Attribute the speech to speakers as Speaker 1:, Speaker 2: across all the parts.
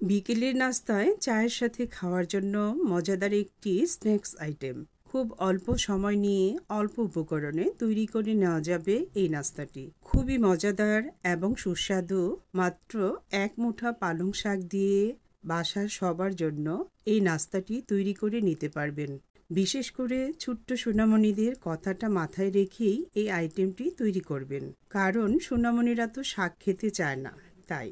Speaker 1: বিকেলের নাস্তায় চায়ের সাথে খাওয়ার জন্য মজাদার একটি স্ন্যাক্স আইটেম। খুব অল্প সময় নিয়ে অল্প উপকরণে তৈরি করে নেওয়া যাবে এই নাস্তাটি। খুবই মজাদার এবং সুস্বাদু। মাত্র এক মুঠা পালং শাক দিয়ে বাসার সবার জন্য এই নাস্তাটি তৈরি করে নিতে পারবেন। বিশেষ করে ছোট্ট সোনামণিদের কথাটা মাথায় রেখেই এই আইটেমটি তৈরি করবেন, কারণ সোনামণিরা তো শাক খেতে চায় না। তাই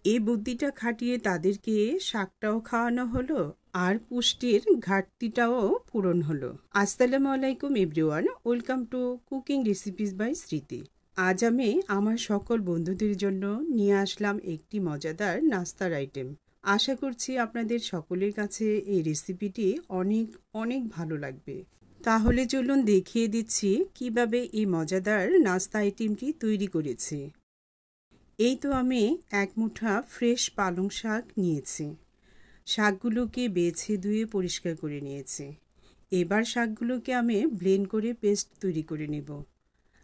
Speaker 1: এই বুদ্ধিটা খাটিয়ে তাদেরকে শাকটাও খাওয়ানো হলো আর পুষ্টির ঘাটতিটাও পূরণ হলো। আসসালামু আলাইকুম everyone, welcome to cooking recipes by Smriti. আজ আমি আমার সকল বন্ধুদের জন্য নিয়ে আসলাম একটি মজাদার নাস্তার আইটেম। আশা করছি আপনাদের সকলের কাছে এই রেসিপিটি অনেক অনেক ভালো লাগবে। তাহলে চলুন দেখিয়ে দিচ্ছি কিভাবে এই মজাদার নাস্তা আইটেমটি তৈরি করেছি। এই তো আমি এক মুঠা ফ্রেশ পালং শাক নিয়েছি। শাকগুলোকে বেছে ধুয়ে পরিষ্কার করে নিয়েছি। এবার শাকগুলোকে আমি ব্লেন্ড করে পেস্ট তৈরি করে নেব।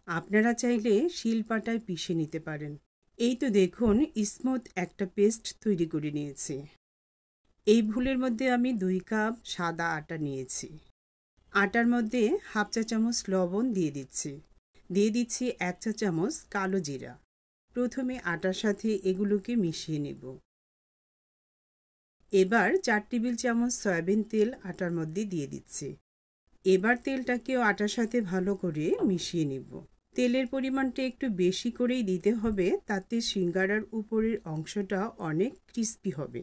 Speaker 1: আপনারা চাইলে শিলপাটায় পিষে নিতে পারেন। এই তো দেখুন, স্মুথ একটা পেস্ট তৈরি করে নিয়েছি। এই ভুলের মধ্যে আমি 2 কাপ সাদা আটা নিয়েছি। আটার মধ্যে হাফ চা চামচ লবণ দিয়ে দিচ্ছি 1 চা চামচ কালো জিরা। প্রথমে আটার সাথে এগুলোকে মিশিয়ে নেব। এবার 4 টেবিল চামচ সয়াবিন তেল আটার মধ্যে দিয়ে দিচ্ছি। এবার তেলটাকেও আটার সাথে ভালো করে মিশিয়ে নেব। তেলের পরিমাণটা একটু বেশি করেই দিতে হবে, তাতে সিঙ্গারার উপরের অংশটা অনেক ক্রিস্পি হবে।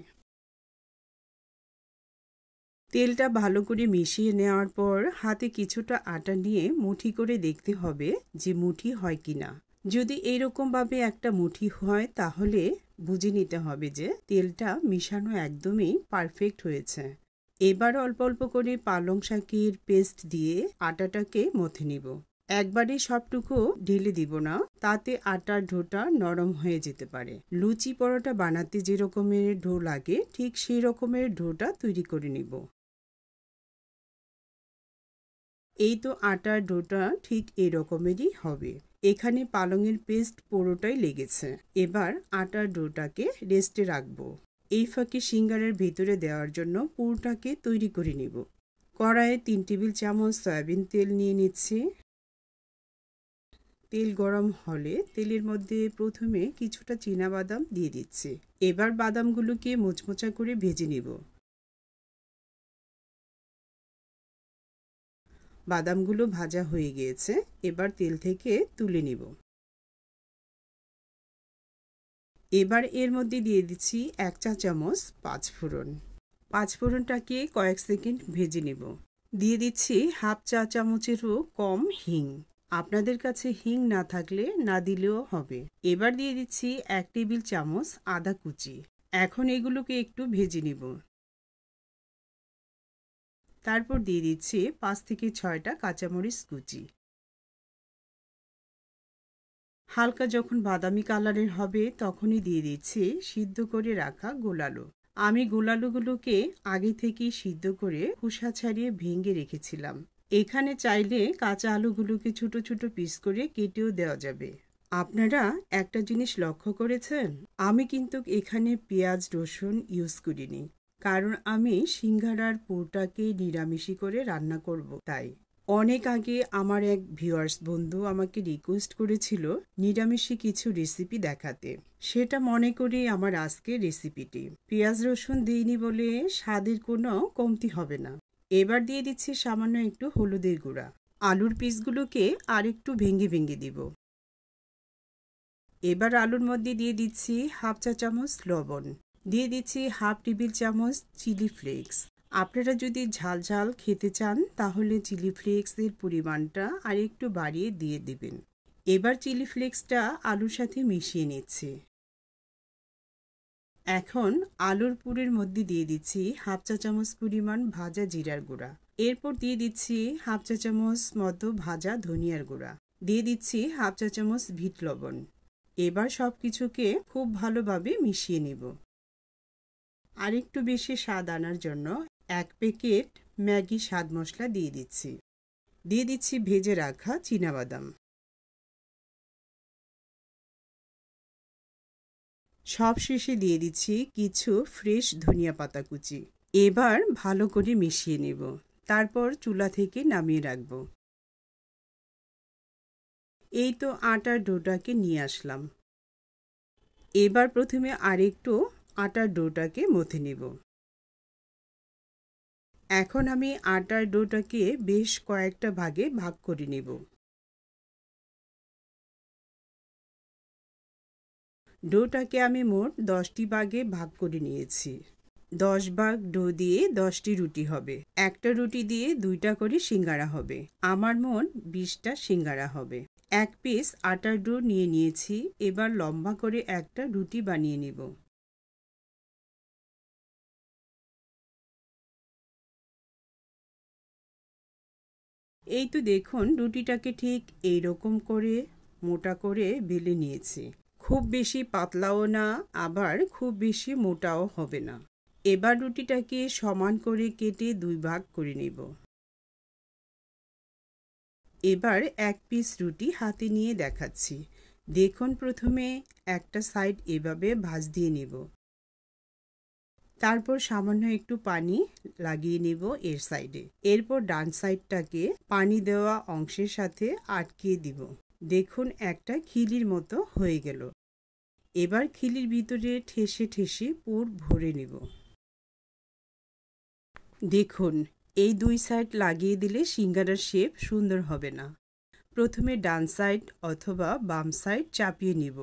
Speaker 1: তেলটা ভালো করে মিশিয়ে নেওয়ার পর হাতে কিছুটা আটা নিয়ে মুঠি করে দেখতে হবে যে মুঠি হয় কিনা। যদি এইরকমভাবে একটা মুঠি হয় তাহলে বুঝে নিতে হবে যে তেলটা মিশানো একদমই পারফেক্ট হয়েছে। এবার অল্প অল্প করে পালং শাকের পেস্ট দিয়ে আটাটাকে মথে নিব। একবারে সবটুকু ঢেলে দিব না, তাতে আটার ডোটা নরম হয়ে যেতে পারে। লুচি পরোটা বানাতে যে রকমের ডো লাগে ঠিক সেই রকমের ডোটা তৈরি করে নিব। এই তো আটার ডোটা ঠিক এরকমেরই হবে। এখানে পালংয়ের পেস্ট পুরোটাই লেগেছে। এবার আটার ডোটাকে রেস্টে রাখবো। এই ফাঁকে সিঙ্গারার ভেতরে দেওয়ার জন্য পুরটাকে তৈরি করে নিব। কড়াইয়ে 3 টেবিল চামচ সয়াবিন তেল নিয়ে নিচ্ছি। তেল গরম হলে তেলের মধ্যে প্রথমে কিছুটা চীনাবাদাম দিয়ে দিচ্ছি। এবার বাদামগুলোকে মোচমোচা করে ভেজে নিব। বাদামগুলো ভাজা হয়ে গিয়েছে, এবার তেল থেকে তুলে নিব। এবার এর মধ্যে দিয়ে দিচ্ছি 1 চা চামচ পাঁচফোড়ন। পাঁচফোড়নটাকে কয়েক সেকেন্ড ভেজে নেব। দিয়ে দিচ্ছি হাফ চা চামচেরও কম হিং। আপনাদের কাছে হিং না থাকলে না দিলেও হবে। এবার দিয়ে দিচ্ছি 1 টেবিল চামচ আদা কুচি। এখন এগুলোকে একটু ভেজে নিব। তারপর দিয়ে দিচ্ছি 5 থেকে 6টা কাঁচামরিচ কুচি। হালকা যখন বাদামি কালারের হবে তখনই দিয়ে দিচ্ছি সিদ্ধ করে রাখা গোলালু। আমি গোলালুগুলোকে আগে থেকেই সিদ্ধ করে খোসা ছাড়িয়ে ভেঙে রেখেছিলাম। এখানে চাইলে কাঁচা আলুগুলোকে ছোট ছোট পিস করে কেটেও দেওয়া যাবে। আপনারা একটা জিনিস লক্ষ্য করেছেন? আমি কিন্তু এখানে পেঁয়াজ রসুন ইউজ করিনি, কারণ আমি সিঙ্গারার পুরটাকে নিরামিষি করে রান্না করব। তাই অনেক আগে আমার এক ভিউয়ার্স বন্ধু আমাকে রিকোয়েস্ট করেছিল নিরামিষি কিছু রেসিপি দেখাতে। সেটা মনে করে আমার আজকের রেসিপিটি। পেঁয়াজ রসুন দিইনি বলে স্বাদের কোনো কমতি হবে না। এবার দিয়ে দিচ্ছি সামান্য একটু হলুদের গুঁড়া। আলুর পিসগুলোকে আরেকটু ভেঙে ভেঙে দিব। এবার আলুর মধ্যে দিয়ে দিচ্ছি হাফ চা চামচ লবণ। দিয়ে দিচ্ছি হাফ টেবিল চামচ চিলি ফ্লেক্স। আপনারা যদি ঝাল ঝাল খেতে চান তাহলে চিলি ফ্লেক্সের পরিমাণটা আর একটু বাড়িয়ে দিয়ে দিবেন। এবার চিলি ফ্লেক্সটা আলুর সাথে মিশিয়ে নিচ্ছি। এখন আলুর পুরের মধ্যে দিয়ে দিচ্ছি হাফ চা চামচ পরিমাণ ভাজা জিরার গুঁড়া। এরপর দিয়ে দিচ্ছি হাফ চা চামচ মতো ভাজা ধনিয়ার গুঁড়া। দিয়ে দিচ্ছি হাফ চা চামচ বিট লবণ। এবার সবকিছুকে খুব ভালোভাবে মিশিয়ে নেব। আরেকটু বেশি স্বাদ আনার জন্য 1 প্যাকেট ম্যাগি স্বাদ মশলা দিয়ে দিচ্ছি ভেজে রাখা চীনাবাদাম। সব শেষে দিয়ে দিচ্ছি কিছু ফ্রেশ ধনিয়া পাতা কুচি। এবার ভালো করে মিশিয়ে নেব। তারপর চুলা থেকে নামিয়ে রাখব। এই তো আটার ডোটাকে নিয়ে আসলাম। এবার প্রথমে আরেকটু আটার ডোটাকে মথে নেব। এখন আমি আটার ডোটাকে বেশ কয়েকটা ভাগে ভাগ করে নেব। ডোটাকে আমি মোট 10টি ভাগে ভাগ করে নিয়েছি। 10 ভাগ ডো দিয়ে 10টি রুটি হবে। একটা রুটি দিয়ে 2টা করে সিঙ্গারা হবে। আমার মোট 20টা সিঙ্গারা হবে। 1 পিস আটার ডো নিয়ে নিয়েছি। এবার লম্বা করে একটা রুটি বানিয়ে নেব। এই তো দেখুন রুটিটাকে ঠিক এইরকম করে মোটা করে বেলে নিয়েছি। খুব বেশি পাতলাও না, আবার খুব বেশি মোটাও হবে না। এবার রুটিটাকে সমান করে কেটে 2 ভাগ করে নেব। এবার 1 পিস রুটি হাতে নিয়ে দেখাচ্ছি। দেখুন প্রথমে একটা সাইড এভাবে ভাঁজ দিয়ে নেব। তারপর সামান্য একটু পানি লাগিয়ে নেব এর সাইডে। এরপর ডান সাইডটাকে পানি দেওয়া অংশের সাথে আটকিয়ে দিব। দেখুন একটা খিলির মতো হয়ে গেল। এবার খিলির ভিতরে ঠেসে ঠেসে পুর ভরে নেব। দেখুন এই 2 সাইড লাগিয়ে দিলে সিঙ্গারার শেপ সুন্দর হবে না। প্রথমে ডান সাইড অথবা বাম সাইড চাপিয়ে নিব।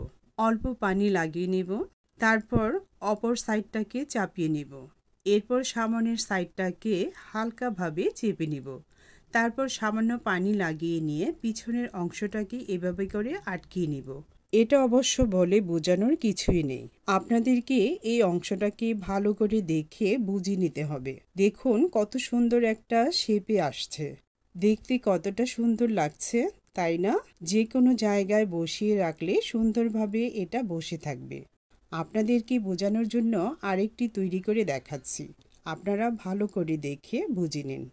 Speaker 1: অল্প পানি লাগিয়ে নেব। তারপর অপর সাইডটাকে চাপিয়ে নিব। এরপর সামনের সাইডটাকে হালকাভাবে চেপে নিব। তারপর সামান্য পানি লাগিয়ে নিয়ে পিছনের অংশটাকে এভাবে করে আটকিয়ে নিব। এটা অবশ্য বলে বোঝানোর কিছুই নেই। আপনাদেরকে এই অংশটাকে ভালো করে দেখে বুঝিয়ে নিতে হবে। দেখুন কত সুন্দর একটা শেপে আসছে। দেখতে কতটা সুন্দর লাগছে, তাই না? যে কোনো জায়গায় বসিয়ে রাখলে সুন্দরভাবে এটা বসে থাকবে। আপনাদেরকে বোঝানোর জন্য আরেকটি তৈরি করে দেখাচ্ছি। আপনারা ভালো করে দেখে বুঝে নিন।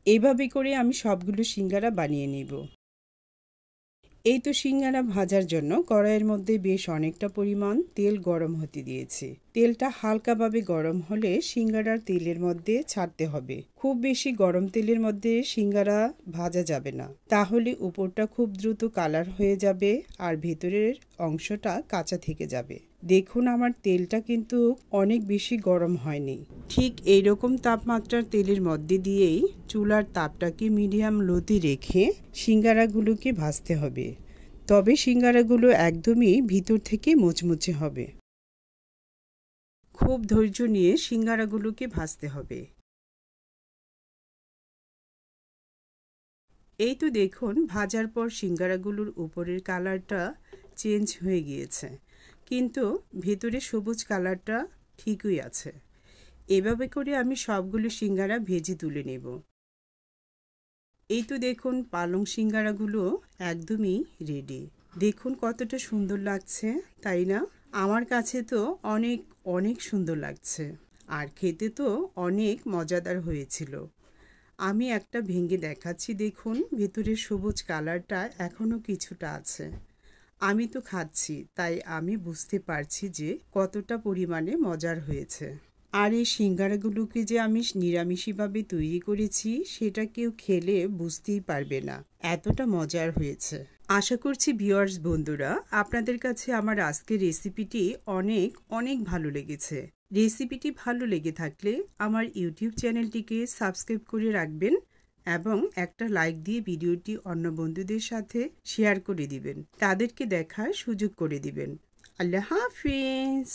Speaker 1: এভাবে করে আমি সবগুলো সিঙ্গারা বানিয়ে নেব। এই তো সিঙ্গারা ভাজার জন্য কড়াইয়ের মধ্যে বেশ অনেকটা পরিমাণ তেল গরম হতে দিয়েছি। তেলটা হালকাভাবে গরম হলে সিঙ্গারার তেলের মধ্যে ছাড়তে হবে। খুব বেশি গরম তেলের মধ্যে সিঙ্গারা ভাজা যাবে না, তাহলে উপরটা খুব দ্রুত কালার হয়ে যাবে আর ভেতরের অংশটা কাঁচা থেকে যাবে। দেখুন আমার তেলটা কিন্তু অনেক বেশি গরম হয়নি। ঠিক এইরকম তাপমাত্রার তেলের মধ্যে দিয়েই চুলার তাপটাকে মিডিয়াম লোতে রেখে সিঙ্গারাগুলোকে ভাজতে হবে। তবে সিঙ্গারাগুলো একদমই ভিতর থেকে মুচমুচে হবে। খুব ধৈর্য নিয়ে সিঙ্গারাগুলোকে ভাজতে হবে। এই তো দেখুন ভাজার পর সিঙ্গারাগুলোর উপরের কালারটা চেঞ্জ হয়ে গিয়েছে, কিন্তু ভেতরে সবুজ কালারটা ঠিকই আছে। এভাবে করে আমি সবগুলো সিঙ্গারা ভেজে তুলে নেব। এই তো দেখুন পালং সিঙ্গারাগুলো একদমই রেডি। দেখুন কতটা সুন্দর লাগছে, তাই না? আমার কাছে তো অনেক অনেক সুন্দর লাগছে, আর খেতে তো অনেক মজাদার হয়েছিল। আমি একটা ভেঙে দেখাচ্ছি। দেখুন ভেতরের সবুজ কালারটা এখনো কিছুটা আছে। আমি তো খাচ্ছি, তাই আমি বুঝতে পারছি যে কতটা পরিমাণে মজার হয়েছে। আর এই সিঙ্গারাগুলোকে যে আমি নিরামিষভাবে তৈরি করেছি সেটা কেউ খেলে বুঝতেই পারবে না, এতটা মজার হয়েছে। আশা করছি ভিউয়ার্স বন্ধুরা আপনাদের কাছে আমার আজকের রেসিপিটি অনেক অনেক ভালো লেগেছে। রেসিপিটি ভালো লেগে থাকলে আমার ইউটিউব চ্যানেলটিকে সাবস্ক্রাইব করে রাখবেন এবং একটা লাইক দিয়ে ভিডিওটি অন্য বন্ধুদের সাথে শেয়ার করে দিবেন, তাদেরকে দেখার সুযোগ করে দিবেন। আল্লাহ হাফিজ।